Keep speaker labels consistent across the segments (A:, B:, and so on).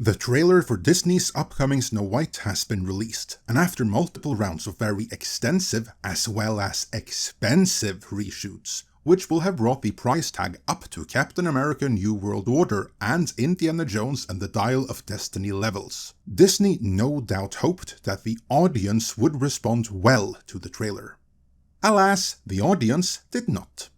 A: The trailer for Disney's upcoming Snow White has been released, and after multiple rounds of very extensive as well as expensive reshoots, which will have brought the price tag up to Captain America New World Order and Indiana Jones and the Dial of Destiny levels, Disney no doubt hoped that the audience would respond well to the trailer. Alas, the audience did not.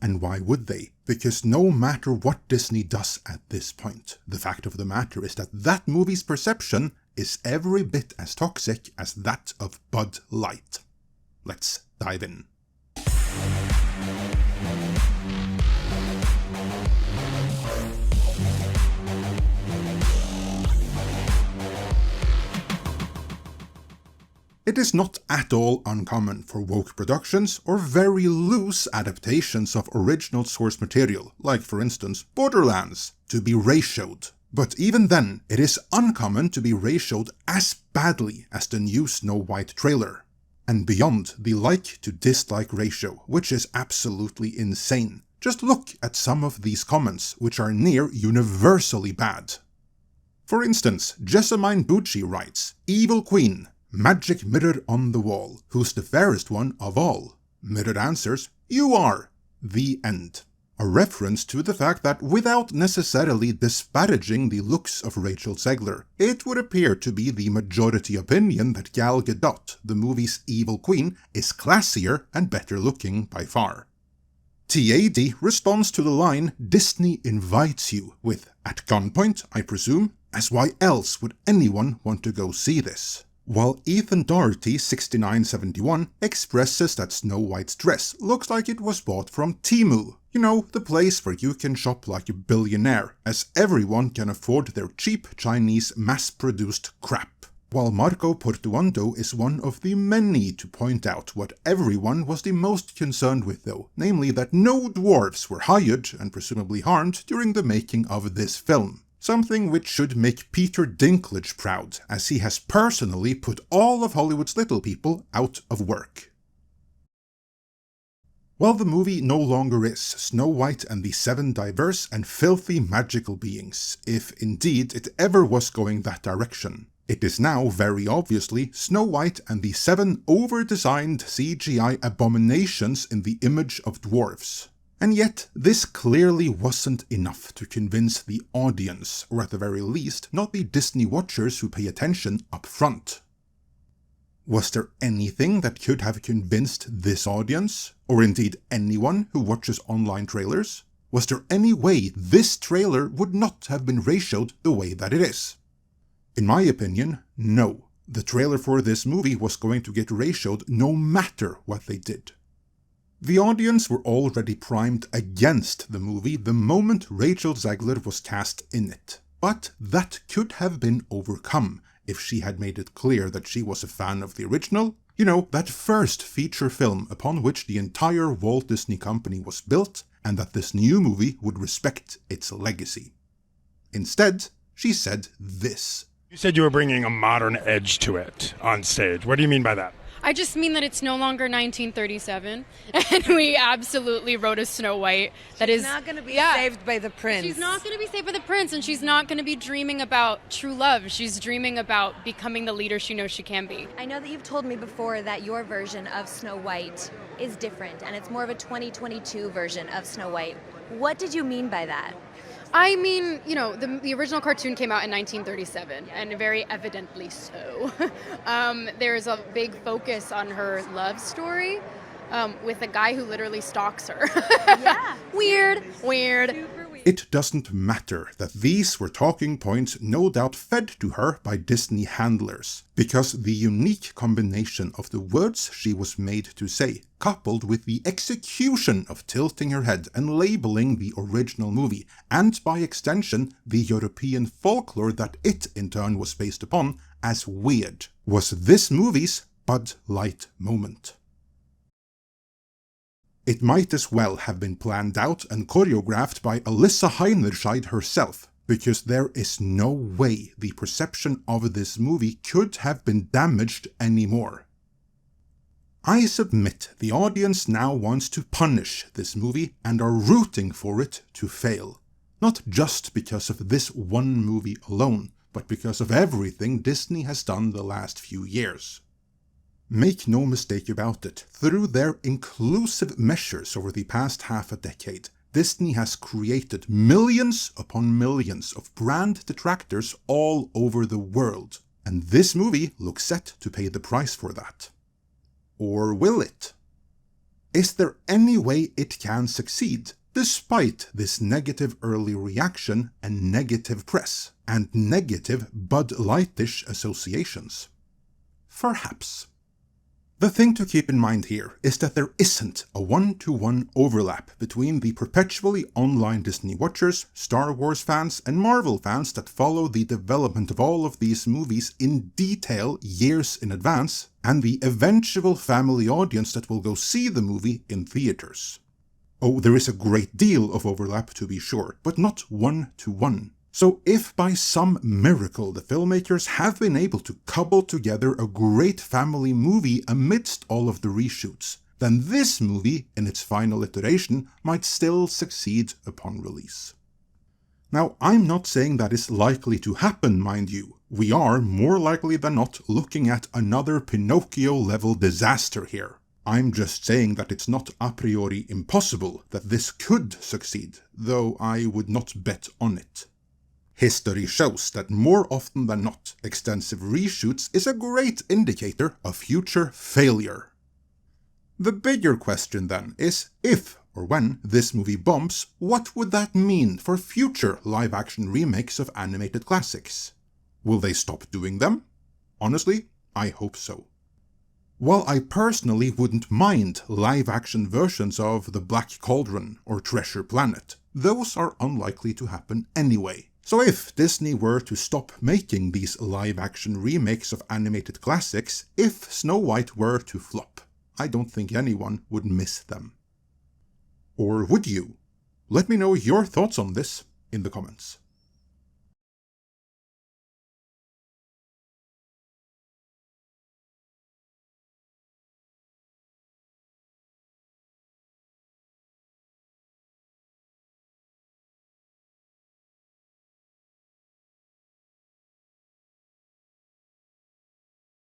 A: And why would they? Because no matter what Disney does at this point, the fact of the matter is that that movie's perception is every bit as toxic as that of Bud Light. Let's dive in. It is not at all uncommon for woke productions or very loose adaptations of original source material, like for instance Borderlands, to be ratioed. But even then, it is uncommon to be ratioed as badly as the new Snow White trailer. And beyond the like to dislike ratio, which is absolutely insane. Just look at some of these comments, which are near universally bad. For instance, Jessamine Bucci writes, "Evil Queen. Magic mirror on the wall. Who's the fairest one of all?" Mirror answers, "You are." The end. A reference to the fact that without necessarily disparaging the looks of Rachel Zegler, it would appear to be the majority opinion that Gal Gadot, the movie's evil queen, is classier and better looking by far. TAD responds to the line, "Disney invites you," with "at gunpoint, I presume, as why else would anyone want to go see this?" While Ethan Doherty 6971 expresses that Snow White's dress looks like it was bought from Temu, you know, the place where you can shop like a billionaire, as everyone can afford their cheap Chinese mass-produced crap. While Marco Portuondo is one of the many to point out what everyone was the most concerned with though, namely that no dwarves were hired and presumably harmed during the making of this film. Something which should make Peter Dinklage proud, as he has personally put all of Hollywood's little people out of work. While the movie no longer is Snow White and the Seven Diverse and Filthy Magical Beings, if indeed it ever was going that direction, it is now very obviously Snow White and the Seven over-designed CGI abominations in the image of dwarves. And yet, this clearly wasn't enough to convince the audience, or at the very least, not the Disney watchers who pay attention up front. Was there anything that could have convinced this audience, or indeed anyone who watches online trailers? Was there any way this trailer would not have been ratioed the way that it is? In my opinion, no. The trailer for this movie was going to get ratioed no matter what they did. The audience were already primed against the movie the moment Rachel Zegler was cast in it. But that could have been overcome if she had made it clear that she was a fan of the original, you know, that first feature film upon which the entire Walt Disney Company was built, and that this new movie would respect its legacy. Instead, she said this.
B: You said you were bringing a modern edge to it on stage. What do you mean by that?
C: I just mean that it's no longer 1937, and we absolutely wrote a Snow White that is
D: not going to be saved by the prince.
C: She's not going to be saved by the prince, and she's not going to be dreaming about true love. She's dreaming about becoming the leader she knows she can be.
E: I know that you've told me before that your version of Snow White is different, and it's more of a 2022 version of Snow White. What did you mean by that?
C: I mean, you know, the original cartoon came out in 1937, and very evidently so. There's a big focus on her love story with a guy who literally stalks her.
E: Yeah.
C: Weird.
A: It doesn't matter that these were talking points no doubt fed to her by Disney handlers, because the unique combination of the words she was made to say, coupled with the execution of tilting her head and labeling the original movie, and by extension the European folklore that it in turn was based upon, as weird, was this movie's Bud Light moment. It might as well have been planned out and choreographed by Alyssa Heinerscheid herself, because there is no way the perception of this movie could have been damaged anymore. I submit the audience now wants to punish this movie and are rooting for it to fail. Not just because of this one movie alone, but because of everything Disney has done the last few years. Make no mistake about it, through their inclusive measures over the past half a decade, Disney has created millions upon millions of brand detractors all over the world, and this movie looks set to pay the price for that. Or will it? Is there any way it can succeed, despite this negative early reaction and negative press, and negative Bud Lightish associations? Perhaps. The thing to keep in mind here is that there isn't a one-to-one overlap between the perpetually online Disney watchers, Star Wars fans, and Marvel fans that follow the development of all of these movies in detail years in advance, and the eventual family audience that will go see the movie in theaters. Oh, there is a great deal of overlap to be sure, but not one-to-one. So if by some miracle the filmmakers have been able to cobble together a great family movie amidst all of the reshoots, then this movie, in its final iteration, might still succeed upon release. Now, I'm not saying that is likely to happen, mind you. We are, more likely than not, looking at another Pinocchio-level disaster here. I'm just saying that it's not a priori impossible that this could succeed, though I would not bet on it. History shows that more often than not, extensive reshoots is a great indicator of future failure. The bigger question then is, if or when this movie bombs, what would that mean for future live-action remakes of animated classics? Will they stop doing them? Honestly, I hope so. While I personally wouldn't mind live-action versions of The Black Cauldron or Treasure Planet, those are unlikely to happen anyway. So if Disney were to stop making these live-action remakes of animated classics, if Snow White were to flop, I don't think anyone would miss them. Or would you? Let me know your thoughts on this in the comments.